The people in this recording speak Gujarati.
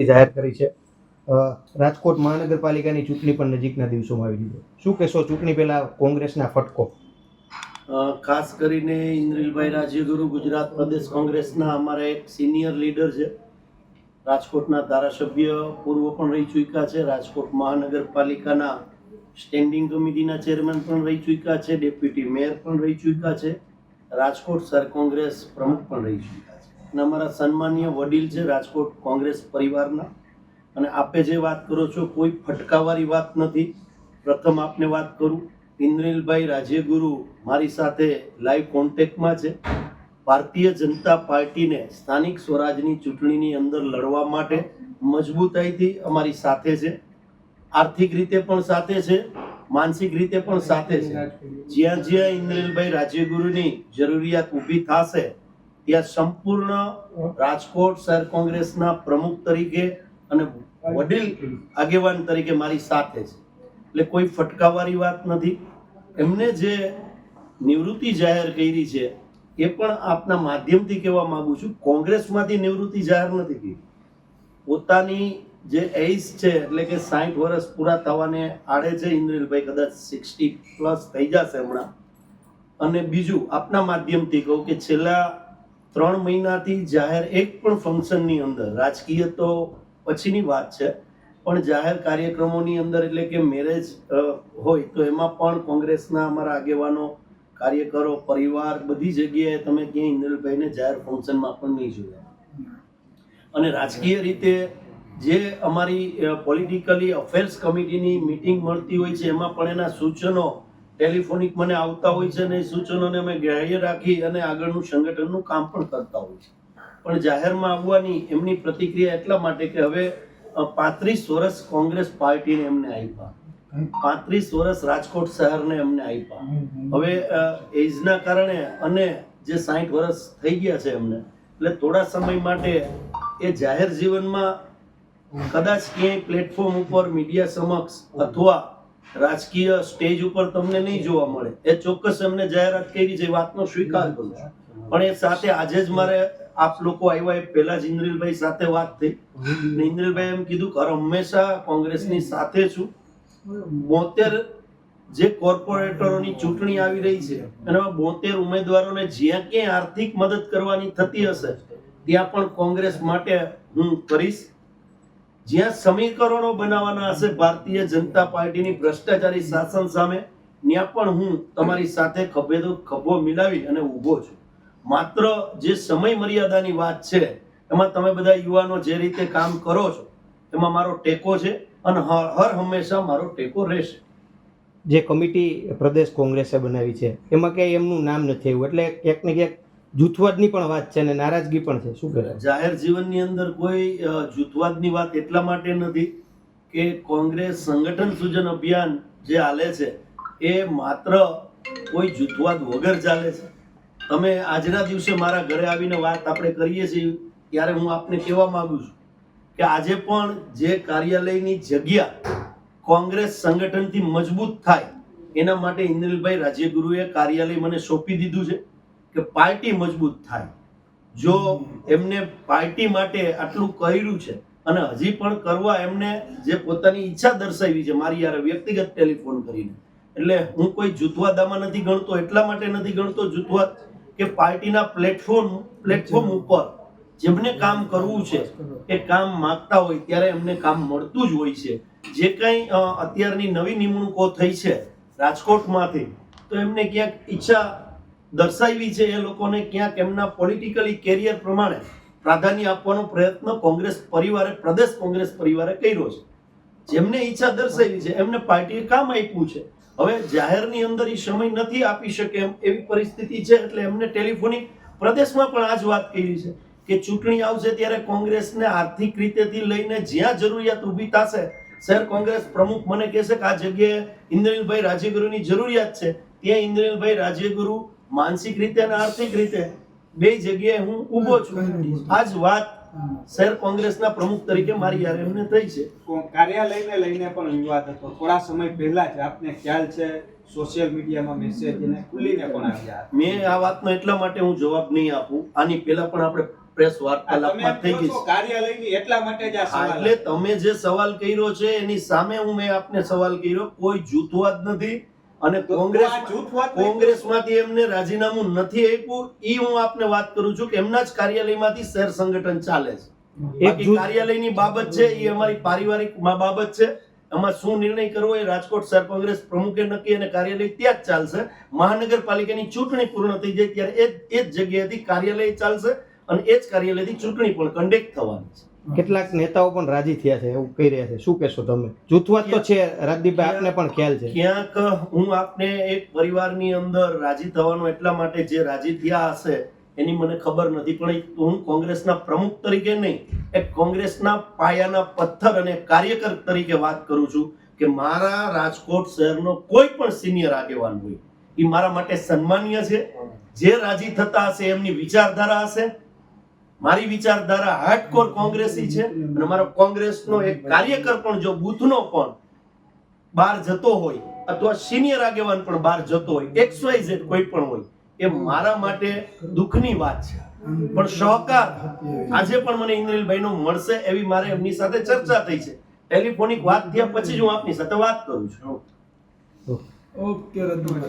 જાહેર કરી છે। રાજકોટ મહાનગરપાલિકાની ચૂંટણી પણ નજીકના દિવસોમાં આવી રહી છે। શું કહેશો ચૂંટણી પહેલા કોંગ્રેસના ફટકો? ખાસ કરીને ઇન્દ્રિલભાઈ રાજ્યગુરુ ગુજરાત પ્રદેશ કોંગ્રેસના અમારા એક સિનિયર લીડર છે। રાજકોટના ધારાસભ્ય પૂર્વ પણ રહી ચૂક્યા છે। રાજકોટ મહાનગરપાલિકાના સ્ટેન્ડિંગ કમિટીના ચેરમેન પણ રહી ચૂક્યા છે। ડેપ્યુટી મેયર પણ રહી ચૂક્યા છે। રાજકોટ શહેર કોંગ્રેસ પ્રમુખ પણ રહી ચૂક્યા છે અને અમારા સન્માનીય વડીલ છે રાજકોટ કોંગ્રેસ પરિવારના। અને આપે જે વાત કરો છો કોઈ ફટકાવાળી વાત નથી। પ્રથમ આપને વાત કરું, ઇન્દ્રિલભાઈ રાજ્યગુરુ મારી સાથે લાઈવ કોન્ટેક્ટમાં છે। ભારતીય જનતા પાર્ટીને સ્થાનિક સ્વરાજની ચૂંટણીની અંદર લડવા માટે મજબૂતાઈથી અમારી સાથે છે। આર્થિક રીતે પણ સાથે છે, માનસિક રીતે પણ સાથે છે। જ્યાં જ્યાં ઇન્દ્રિલભાઈ રાજ્યગુરુની જરૂરિયાત ઊભી થશે ત્યાં સંપૂર્ણ રાજકોટ શહેર કોંગ્રેસના પ્રમુખ તરીકે અને વડીલ આગેવાન તરીકે મારી સાથે છે। એટલે કોઈ ફટકાવાળી વાત નથી। એમને જે નિવૃત્તિ જાહેર કરી છે એ પણ આપના માધ્યમથી કહેવા માંગુ છું, કોંગ્રેસમાંથી નિવૃત્તિ જાહેર નથી કરી। પોતાની જે એજ છે એટલે કે 60 વર્ષ પૂરા થવાને આડે છે ઇન્દ્રિલભાઈ, કદાચ 60+ થઈ જશે હમણાં। અને બીજું આપના માધ્યમથી કહું કે છેલ્લા 3 મહિનાથી જાહેર એક પણ ફંક્શનની અંદર, રાજકીય તો પછીની વાત છે, પણ જાહેર કાર્યક્રમોની અંદર એટલે કે મેરેજ હોય તો એમાં પણ કોંગ્રેસના અમારા આગેવાનો, કાર્યકરો, પરિવાર બધી જગ્યાએ તમે ક્યાંય ઇન્દ્રિલભાઈને જાહેર ફંક્શનમાં પણ નહીં જોયા। અને રાજકીય રીતે જે અમારી પોલિટિકલી અફેર્સ કમિટીની મીટિંગ મળતી હોય છે એમાં પણ એના સૂચનો ટેલિફોનિક મને આવતા હોય છે અને એ સૂચનોને અમે ગ્રાહ્ય રાખી અને આગળનું સંગઠનનું કામ પણ કરતા હોય છે। પણ જાહેરમાં આવવાની એમની પ્રતિક્રિયા એટલા માટે કે હવે 35 વર્ષ કોંગ્રેસ પાર્ટીને એમને આપ્યા, 35 વર્ષ રાજકોટ શહેરને એમને આપ્યા। હવે એજના કારણે અને જે 60 વર્ષ થઈ ગયા છે એમને, એટલે થોડા સમય માટે એ જાહેર જીવનમાં કદાચ ક્યાંય પ્લેટફોર્મ ઉપર મીડિયા સમક્ષ અથવા રાજકીય સ્ટેજ ઉપર તમને નહીં જોવા મળે। એ ચોક્કસ એમને જાહેરાત કરી છે, વાતનો સ્વીકાર કરું છું। પણ એ સાથે આજે જ મારે આપ લોકો આવ્યા એ પહેલા જ ઇન્દ્રિલભાઈ સાથે વાત થઈ। ઇન્દ્રિલભાઈ એમ કીધું કે હંમેશા કોંગ્રેસની સાથે છું। 72 જે કોર્પોરેટરોની ચૂંટણી આવી રહી છે એમાં 72 ઉમેદવારોને જ્યાં ક્યાંય આર્થિક મદદ કરવાની થતી હશે ત્યાં પણ કોંગ્રેસ માટે હું કરીશ। જ્યાં સમીકરણો બનાવવાના હશે ભારતીય જનતા પાર્ટીની ભ્રષ્ટાચારી શાસન સામે, ત્યાં પણ હું તમારી સાથે ખભે તો ખભો મિલાવી અને ઊભો છું। માત્ર જે સમય મર્યાદાની વાત છે એમાં તમે બધા યુવાનો જે રીતે કામ કરો છો એમાં મારો ટેકો છે અને હર હંમેશા મારો ટેકો રહેશે। જે કમિટી પ્રદેશ કોંગ્રેસે બનાવી છે એમાં ક્યાંય એમનું નામ નથી આવ્યું, એટલે ક્યાંક ને ક્યાંક જૂથવાદની પણ વાત છે અને નારાજગી પણ છે। શું કહેવાય? જાહેર જીવનની અંદર કોઈ જૂથવાદની વાત એટલા માટે નથી કે કોંગ્રેસ સંગઠન સૂજન અભિયાન જે હાલે છે એ માત્ર કોઈ જૂથવાદ વગર ચાલે છે। તમે આજના દિવસે મારા ઘરે આવીને વાત આપણે કરીએ છીએ ત્યારે હું આપને કહેવા માંગુ છું કે આજે પણ જે કાર્યાલયની જગ્યા કોંગ્રેસ સંગઠનથી મજબૂત થાય એના માટે ઇન્દ્રિલભાઈ રાજ્યગુરુએ કાર્યાલય મને સોંપી દીધું છે કે પાર્ટી મજબૂત થાય। જો એમને પાર્ટી માટે આટલું કર્યું છે અને હજી પણ કરવા એમને જે પોતાની ઈચ્છા દર્શાવી છે મારી યાર વ્યક્તિગત ટેલિફોન કરીને, એટલે હું કોઈ જૂથવાદામાં નથી ગણતો। એટલા માટે નથી ગણતો જૂથવાદ કે પાર્ટીના પ્લેટફોર્મ ઉપર જેમને કામ કરવું છે એ કામ માંગતા હોય ત્યારે એમને કામ મળતું જ હોય છે। જે કંઈ અત્યારની નવી નિમણૂકો થઈ છે રાજકોટમાંથી, તો એમને ક્યાંક ઈચ્છા દર્શાવી છે એ લોકોને ક્યાંક એમના પોલિટિકલી કેરિયર પ્રમાણે પ્રાધાન્ય આપવાનો પ્રયત્ન કોંગ્રેસ પરિવારે, પ્રદેશ કોંગ્રેસ પરિવારે કર્યો છે। જેમને ઈચ્છા દર્શાવી છે એમને પાર્ટીએ કામ આપ્યું છે। હવે જાહેરની અંદર એ સમય નથી આપી શકે એમ એવી પરિસ્થિતિ છે, એટલે એમને ટેલિફોનિક પ્રદેશમાં પણ આ જ વાત કરી છે કે ચૂંટણી આવશે ત્યારે કોંગ્રેસને આર્થિક રીતેથી લઈને જ્યાં જરૂરિયાત ઊભી થશે, શહેર કોંગ્રેસ પ્રમુખ મને કહેશે કે આ જગ્યાએ ઇન્દ્રિલભાઈ રાજ્યગુરુની જરૂરિયાત છે, ત્યાં ઇન્દ્રિલભાઈ રાજ્યગુરુ માનસિક રીતે અને આર્થિક રીતે બે જગ્યાએ હું ઊભો છું। આ જ વાત શહેર કોંગ્રેસના પ્રમુખ તરીકે મારી યાર એમને થઈ છે। કાર્યાલયને લઈને પણ વિવાદ હતો થોડા સમય પહેલા જ, આપને ખ્યાલ છે સોશિયલ મીડિયામાં મેસેજ ખુલીને પણ આવ્યા। મેં આ વાતનો એટલા માટે હું જવાબ નહીં આપું, આની પહેલા પણ આપણે પ્રેસ તમે વાર્તાલાપમાં થઈ કહો ગઈ છો કાર્યાલયની એટલા માટે જ આ હા, સવાલ એટલે તમે જે સવાલ કર્યો છે એની સામે મેં આપને સવાલ કર્યો, કોઈ જૂથવાદ નથી અને તો કોંગ્રેસ આ જૂથવાદ નહીં કોંગ્રેસમાંથી એમને રાજીનામું નથી આપ્યું. ઈ હું આપને વાત કરું છું કે એમના જ કાર્યાલયમાંથી શહેર સંગઠન ચાલે છે. બાકી જૂથ- કાર્યાલયની બાબત છે એ અમારી પારિવારિક બાબત છે. એમાં શું નિર્ણય કરવો એ રાજકોટ શહેર કોંગ્રેસ પ્રમુખે નક્કી અને કાર્યાલય ત્યાં જ ચાલશે. મહાનગરપાલિકાની ચૂંટણી પૂર્ણ થઈ જાય ત્યારે એ જ જગ્યાએથી કાર્યાલય ચાલશે અને એ જ કાર્યાલયથી ચૂંટણી પણ કન્ડક્ટ થવાની છે. કેટલાક નેતાઓ પણ રાજી થયા છે એવું કહી રહ્યા છે, શું કહેશો તમે? જૂથવાદ તો છે રાજદીપભાઈ, આપને પણ ખ્યાલ છે. ક્યાંક હું આપને એક પરિવારની અંદર રાજી થવાનો એટલા માટે જે રાજી થયા હશે એની મને ખબર નથી, પણ હું કોંગ્રેસના પ્રમુખ તરીકે નહીં, એક કોંગ્રેસના પાયાના પથ્થર અને કાર્યકર તરીકે વાત કરું છું કે મારા રાજકોટ શહેરનો કોઈ પણ સિનિયર આગેવાન હોય એ મારા માટે સન્માનીય છે. જે રાજી થતા હશે એમની વિચારધારા હશે. મારી વિચારધારા હાર્ડકોર કોંગ્રેસી છે અને મારો કોંગ્રેસનો એક કાર્યકર પણ જો બૂથનો પણ બહાર જતો હોય અથવા સિનિયર આગેવાન પણ બહાર જતો હોય, XYZ કોઈ પણ હોય, એ મારા માટે દુઃખની વાત છે. પણ સહકાર આજે પણ મને ઇન્દ્રિલભાઈનો મળશે એવી મારે એમની સાથે ચર્ચા થઈ છે. ટેલિફોનિક વાત થયા પછી જ હું આપની સાથે વાત કરું છું. ઓકે રત્નભાઈ